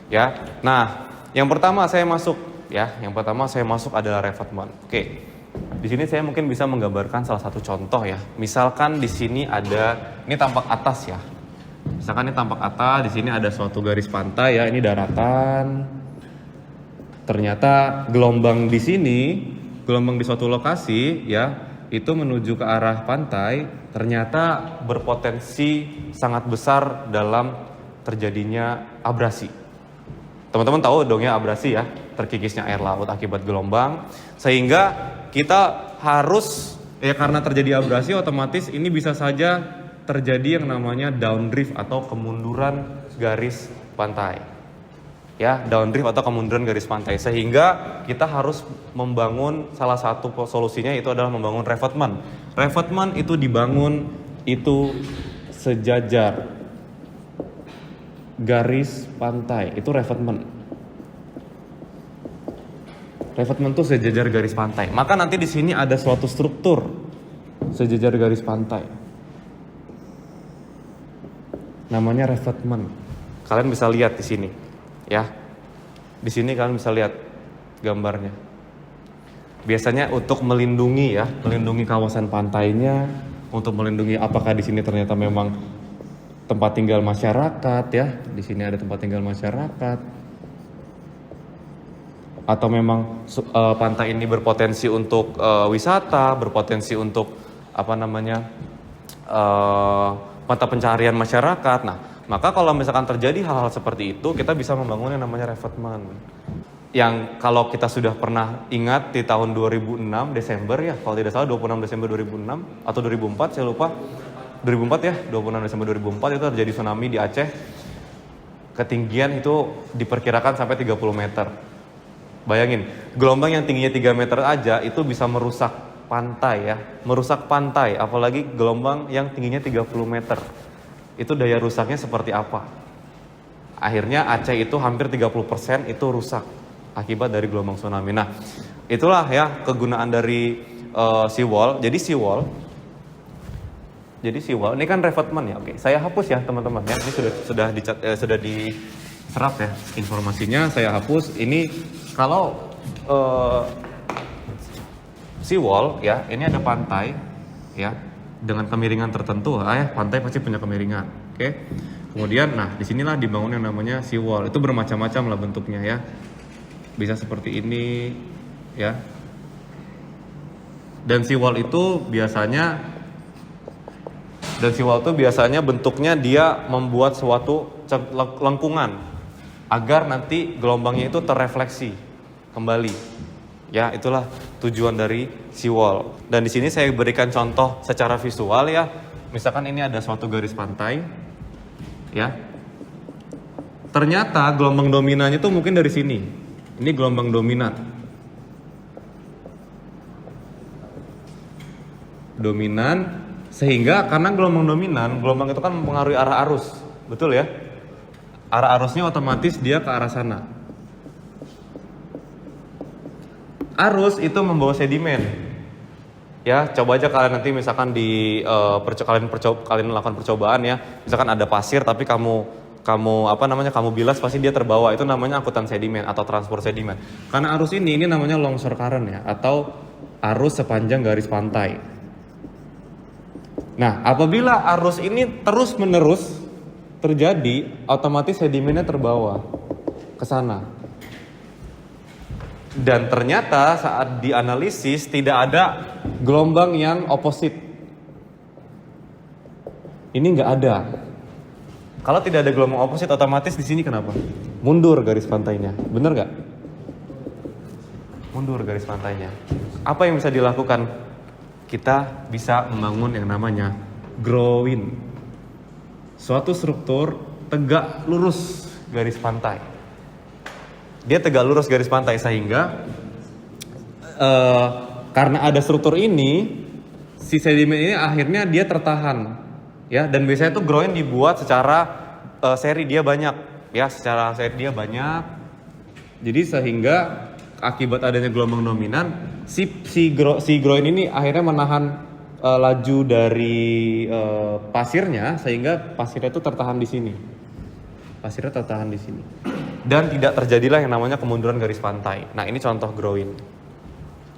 ya. Nah, yang pertama saya masuk ya, yang pertama saya masuk adalah revetment. Oke. Di sini saya mungkin bisa menggambarkan salah satu contoh ya. Misalkan di sini ada, ini tampak atas ya. Misalkan ini tampak atas, di sini ada suatu garis pantai ya, ini daratan. Ternyata gelombang di sini, gelombang di suatu lokasi ya, itu menuju ke arah pantai, ternyata berpotensi sangat besar dalam terjadinya abrasi. Teman-teman tahu dong ya abrasi ya, terkikisnya air laut akibat gelombang, sehingga kita harus ya karena terjadi abrasi otomatis ini bisa saja terjadi yang namanya downdrift atau kemunduran garis pantai. Ya, downdrift atau kemunduran garis pantai, sehingga kita harus membangun salah satu solusinya itu adalah membangun revetment. Revetment itu dibangun itu sejajar garis pantai, itu revetment. Revetment itu sejajar garis pantai. Maka nanti di sini ada suatu struktur sejajar garis pantai. Namanya revetment. Kalian bisa lihat di sini. Ya, di sini kalian bisa lihat gambarnya. Biasanya untuk melindungi ya, melindungi kawasan pantainya, untuk melindungi apakah di sini ternyata memang tempat tinggal masyarakat ya, di sini ada tempat tinggal masyarakat, atau memang pantai ini berpotensi untuk wisata, berpotensi untuk apa namanya mata pencaharian masyarakat. Nah, maka kalau misalkan terjadi hal-hal seperti itu, kita bisa membangun yang namanya revetment. Yang kalau kita sudah pernah ingat di tahun 2006 Desember ya, kalau tidak salah 26 Desember 2006 atau 2004 saya lupa. 2004 ya, 26 Desember 2004 itu terjadi tsunami di Aceh. Ketinggian itu diperkirakan sampai 30 meter. Bayangin, gelombang yang tingginya 3 meter aja itu bisa merusak pantai ya, merusak pantai, apalagi gelombang yang tingginya 30 meter. Itu daya rusaknya seperti apa? Akhirnya Aceh itu hampir 30% itu rusak akibat dari gelombang tsunami. Nah, itulah ya kegunaan dari seawall. Jadi seawall ini kan revetment ya. Oke, saya hapus ya teman-teman ya. Ini sudah diserap ya informasinya. Saya hapus. Ini kalau seawall ya, ini ada pantai ya. Dengan kemiringan tertentu, pantai pasti punya kemiringan, oke? Kemudian, nah disinilah dibangun yang namanya seawall. Itu bermacam-macam lah bentuknya ya. Bisa seperti ini, ya. Dan seawall itu biasanya bentuknya dia membuat suatu lengkungan agar nanti gelombangnya itu terrefleksi kembali. Ya, itulah tujuan dari seawall. Dan di sini saya berikan contoh secara visual ya. Misalkan ini ada suatu garis pantai, ya. Ternyata gelombang dominannya itu mungkin dari sini. Ini gelombang dominan. Sehingga karena gelombang dominan, gelombang itu kan mempengaruhi arah arus, betul ya? Arah arusnya otomatis dia ke arah sana. Arus itu membawa sedimen. Ya, coba aja kalian nanti misalkan kalian melakukan percobaan ya. Misalkan ada pasir tapi kamu bilas, pasti dia terbawa. Itu namanya angkutan sedimen atau transport sedimen. Karena arus ini namanya longsor current ya, atau arus sepanjang garis pantai. Nah, apabila arus ini terus-menerus terjadi, otomatis sedimennya terbawa ke sana. Dan ternyata saat dianalisis tidak ada gelombang yang opposite. Ini nggak ada. Kalau tidak ada gelombang opposite, otomatis di sini kenapa? Mundur garis pantainya, bener nggak? Mundur garis pantainya. Apa yang bisa dilakukan? Kita bisa membangun yang namanya groin. Suatu struktur tegak lurus garis pantai. Dia tegak lurus garis pantai sehingga karena ada struktur ini, si sedimen ini akhirnya dia tertahan, ya. Dan biasanya tuh groin dibuat secara seri dia banyak, ya, secara seri dia banyak. Jadi sehingga akibat adanya gelombang dominan, si groin ini akhirnya menahan laju dari pasirnya, sehingga pasirnya itu tertahan di sini. Pasirnya tertahan di sini. dan tidak terjadilah yang namanya kemunduran garis pantai. Nah, ini contoh groin.